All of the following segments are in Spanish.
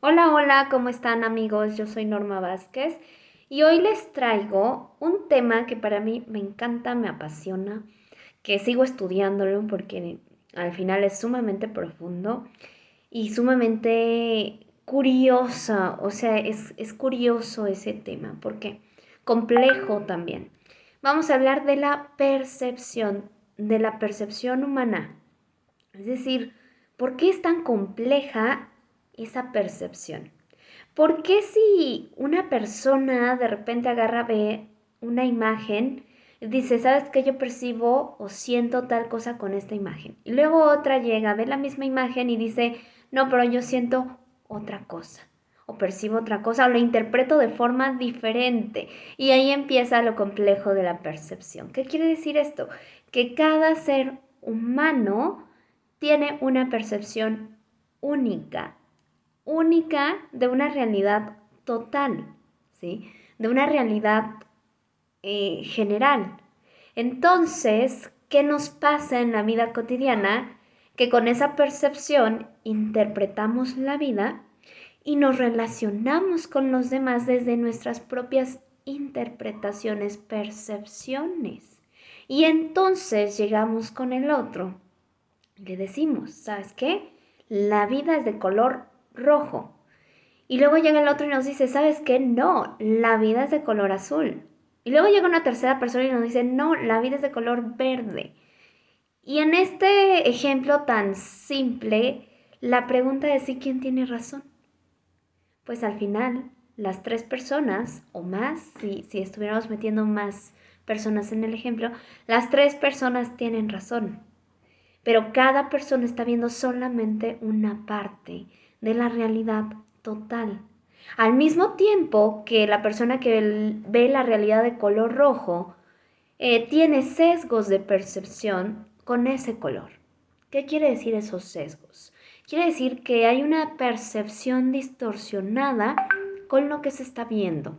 Hola, hola, ¿cómo están amigos? Yo soy Norma Vázquez y hoy les traigo un tema que para mí me encanta, me apasiona, que sigo estudiándolo porque al final es sumamente profundo y sumamente curiosa, o sea, es curioso ese tema, porque complejo también. Vamos a hablar de la percepción humana, es decir, ¿por qué es tan compleja esa percepción? ¿Por qué si una persona de repente agarra, ve una imagen, dice, ¿sabes qué? Yo percibo o siento tal cosa con esta imagen. Y luego otra llega, ve la misma imagen y dice, no, pero yo siento otra cosa. O percibo otra cosa, o lo interpreto de forma diferente. Y ahí empieza lo complejo de la percepción. ¿Qué quiere decir esto? Que cada ser humano tiene una percepción única, única de una realidad total, ¿sí? De una realidad general. Entonces, ¿qué nos pasa en la vida cotidiana? Que con esa percepción interpretamos la vida y nos relacionamos con los demás desde nuestras propias interpretaciones, percepciones. Y entonces llegamos con el otro, le decimos, ¿sabes qué? La vida es de color rojo. Y luego llega el otro y nos dice, ¿sabes qué? No, la vida es de color azul. Y luego llega una tercera persona y nos dice, no, la vida es de color verde. Y en este ejemplo tan simple, la pregunta es si quién tiene razón. Pues al final, las tres personas o más, si estuviéramos metiendo más personas en el ejemplo, las tres personas tienen razón. Pero cada persona está viendo solamente una parte de la realidad total. Al mismo tiempo que la persona que ve la realidad de color rojo tiene sesgos de percepción con ese color. ¿Qué quiere decir esos sesgos? Quiere decir que hay una percepción distorsionada con lo que se está viendo,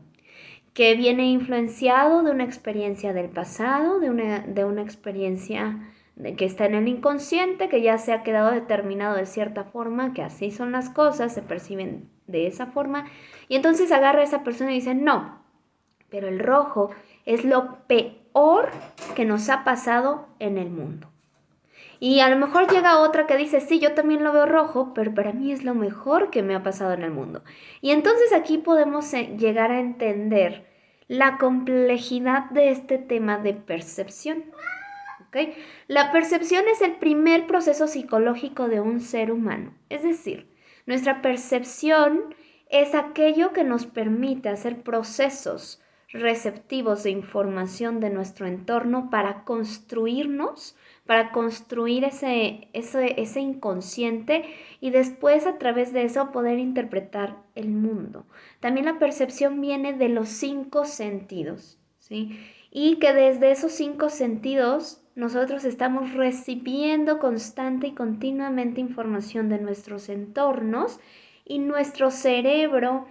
que viene influenciado de una experiencia del pasado, de una experiencia que está en el inconsciente, que ya se ha quedado determinado de cierta forma, que así son las cosas, se perciben de esa forma, y entonces agarra a esa persona y dice, no, pero el rojo es lo peor que nos ha pasado en el mundo. Y a lo mejor llega otra que dice, sí, yo también lo veo rojo, pero para mí es lo mejor que me ha pasado en el mundo. Y entonces aquí podemos llegar a entender la complejidad de este tema de percepción. ¿Okay? La percepción es el primer proceso psicológico de un ser humano. Es decir, nuestra percepción es aquello que nos permite hacer procesos receptivos de información de nuestro entorno para construirnos, para construir ese inconsciente y después a través de eso poder interpretar el mundo. También la percepción viene de los cinco sentidos, ¿sí? Y que desde esos cinco sentidos nosotros estamos recibiendo constante y continuamente información de nuestros entornos y nuestro cerebro,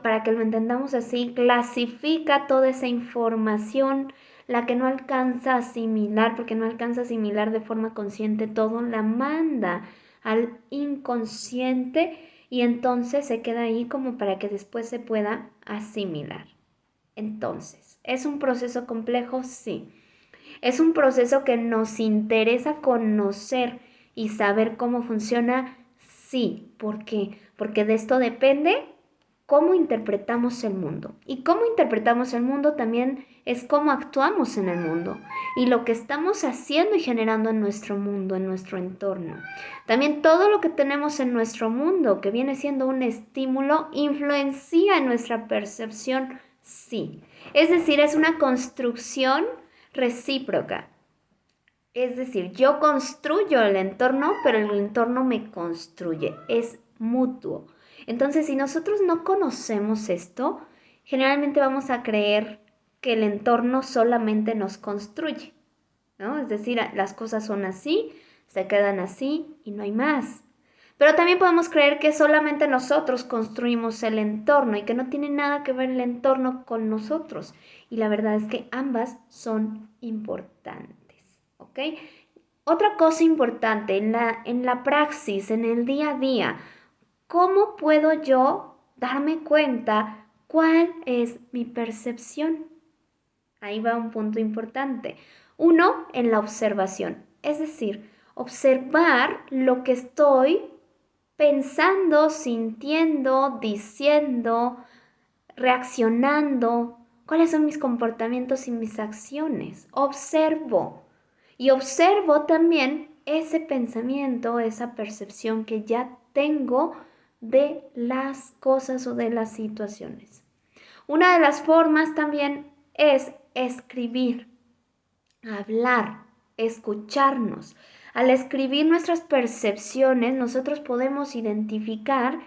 para que lo entendamos así, clasifica toda esa información, la que no alcanza a asimilar, porque no alcanza a asimilar de forma consciente todo, la manda al inconsciente y entonces se queda ahí como para que después se pueda asimilar. Entonces, ¿es un proceso complejo? Sí. Es un proceso que nos interesa conocer y saber cómo funciona. Sí. ¿Por qué? Porque de esto depende cómo interpretamos el mundo. Y cómo interpretamos el mundo también es cómo actuamos en el mundo y lo que estamos haciendo y generando en nuestro mundo, en nuestro entorno. También todo lo que tenemos en nuestro mundo, que viene siendo un estímulo, influencia en nuestra percepción, sí. Es decir, es una construcción recíproca. Es decir, yo construyo el entorno, pero el entorno me construye. Es mutuo. Entonces, si nosotros no conocemos esto, generalmente vamos a creer que el entorno solamente nos construye, ¿no? Es decir, las cosas son así, se quedan así y no hay más. Pero también podemos creer que solamente nosotros construimos el entorno y que no tiene nada que ver el entorno con nosotros. Y la verdad es que ambas son importantes, ¿ok? Otra cosa importante en la praxis, en el día a día, ¿cómo puedo yo darme cuenta cuál es mi percepción? Ahí va un punto importante. Uno, en la observación, es decir, observar lo que estoy pensando, sintiendo, diciendo, reaccionando, cuáles son mis comportamientos y mis acciones. Observo. Y observo también ese pensamiento, esa percepción que ya tengo de las cosas o de las situaciones. Una de las formas también es escribir, hablar, escucharnos. Al escribir nuestras percepciones, nosotros podemos identificar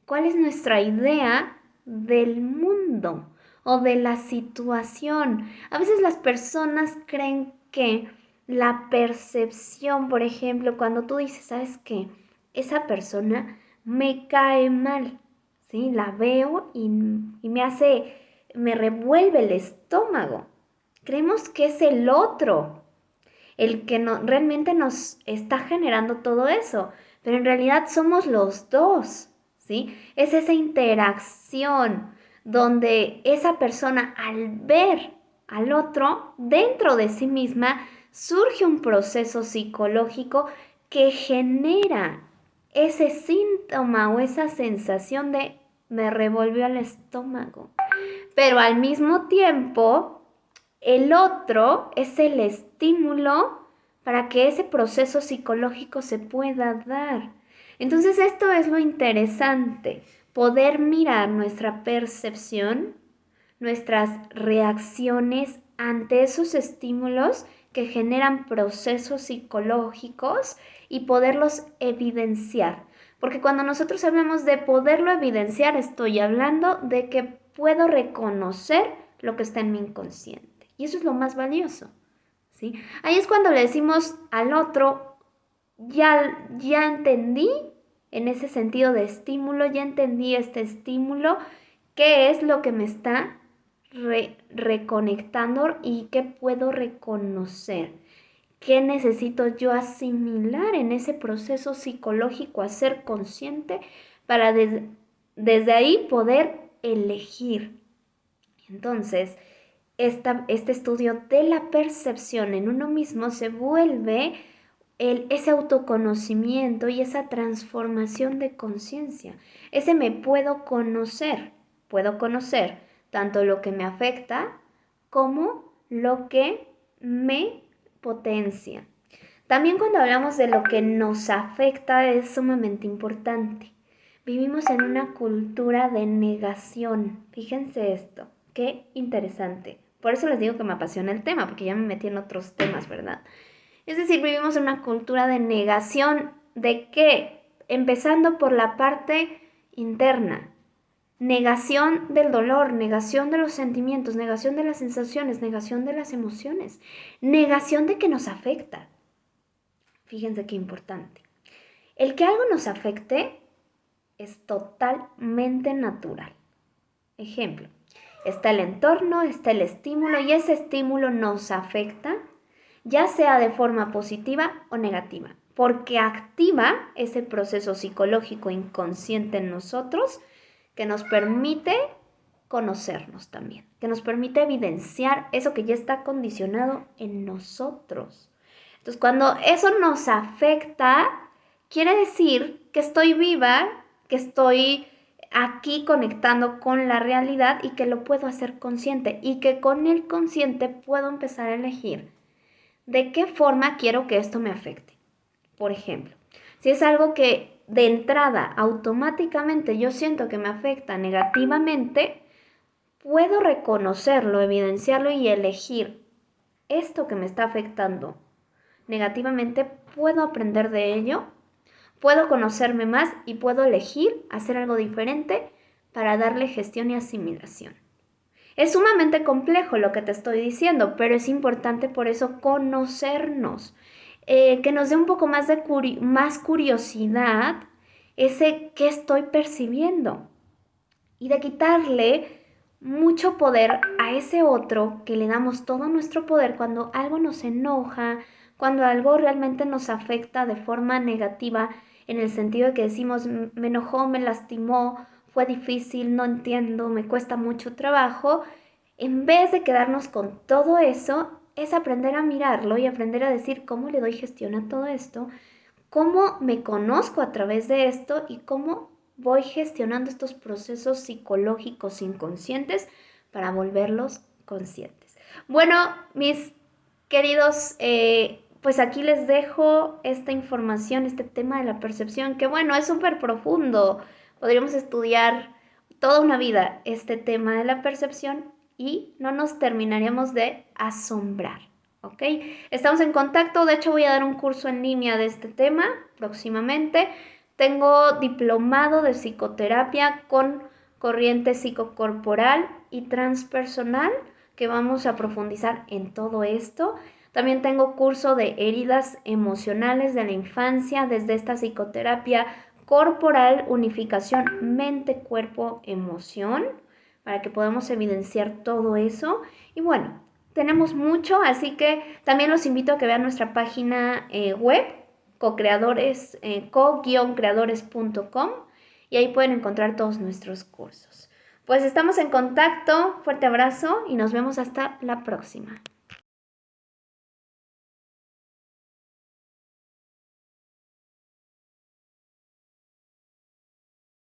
cuál es nuestra idea del mundo o de la situación. A veces las personas creen que la percepción, por ejemplo, cuando tú dices, ¿sabes qué? Esa persona me cae mal, ¿sí? La veo y me revuelve el estómago. Creemos que es el otro el que realmente nos está generando todo eso, pero en realidad somos los dos, ¿sí? Es esa interacción donde esa persona al ver al otro dentro de sí misma surge un proceso psicológico que genera ese síntoma o esa sensación de me revolvió el estómago. Pero al mismo tiempo, el otro es el estímulo para que ese proceso psicológico se pueda dar. Entonces esto es lo interesante, poder mirar nuestra percepción, nuestras reacciones ante esos estímulos que generan procesos psicológicos y poderlos evidenciar. Porque cuando nosotros hablamos de poderlo evidenciar, estoy hablando de que puedo reconocer lo que está en mi inconsciente. Y eso es lo más valioso, ¿sí? Ahí es cuando le decimos al otro, ya entendí en ese sentido de estímulo, ya entendí este estímulo, qué es lo que me está reconectando y qué puedo reconocer. ¿Qué necesito yo asimilar en ese proceso psicológico a ser consciente para desde ahí poder elegir? Entonces, este estudio de la percepción en uno mismo se vuelve ese autoconocimiento y esa transformación de conciencia. Ese me puedo conocer tanto lo que me afecta como lo que me potencia. También cuando hablamos de lo que nos afecta es sumamente importante. Vivimos en una cultura de negación. Fíjense esto, qué interesante. Por eso les digo que me apasiona el tema, porque ya me metí en otros temas, ¿verdad? Es decir, vivimos en una cultura de negación de qué, empezando por la parte interna. Negación del dolor, negación de los sentimientos, negación de las sensaciones, negación de las emociones, negación de que nos afecta. Fíjense qué importante. El que algo nos afecte es totalmente natural. Ejemplo, está el entorno, está el estímulo y ese estímulo nos afecta, ya sea de forma positiva o negativa, porque activa ese proceso psicológico inconsciente en nosotros que nos permite conocernos también, que nos permite evidenciar eso que ya está condicionado en nosotros. Entonces, cuando eso nos afecta, quiere decir que estoy viva, que estoy aquí conectando con la realidad y que lo puedo hacer consciente y que con el consciente puedo empezar a elegir de qué forma quiero que esto me afecte. Por ejemplo, si es algo que de entrada automáticamente yo siento que me afecta negativamente, puedo reconocerlo, evidenciarlo y elegir esto que me está afectando negativamente, puedo aprender de ello, puedo conocerme más y puedo elegir hacer algo diferente para darle gestión y asimilación. Es sumamente complejo lo que te estoy diciendo, pero es importante por eso conocernos, que nos dé un poco más de más curiosidad ese qué estoy percibiendo y de quitarle mucho poder a ese otro que le damos todo nuestro poder cuando algo nos enoja, cuando algo realmente nos afecta de forma negativa. en el sentido de que decimos, me enojó, me lastimó, fue difícil, no entiendo, me cuesta mucho trabajo, en vez de quedarnos con todo eso, es aprender a mirarlo y aprender a decir cómo le doy gestión a todo esto, cómo me conozco a través de esto y cómo voy gestionando estos procesos psicológicos inconscientes para volverlos conscientes. Bueno, mis queridos, pues aquí les dejo esta información, este tema de la percepción, que bueno, es súper profundo. Podríamos estudiar toda una vida este tema de la percepción y no nos terminaríamos de asombrar. ¿Ok? Estamos en contacto, de hecho voy a dar un curso en línea de este tema próximamente. Tengo diplomado de psicoterapia con corriente psicocorporal y transpersonal, que vamos a profundizar en todo esto. También tengo curso de heridas emocionales de la infancia desde esta psicoterapia corporal, unificación mente, cuerpo, emoción, para que podamos evidenciar todo eso. Y bueno, tenemos mucho, así que también los invito a que vean nuestra página web, co-creadores, co-creadores.com, y ahí pueden encontrar todos nuestros cursos. Pues estamos en contacto, fuerte abrazo y nos vemos hasta la próxima.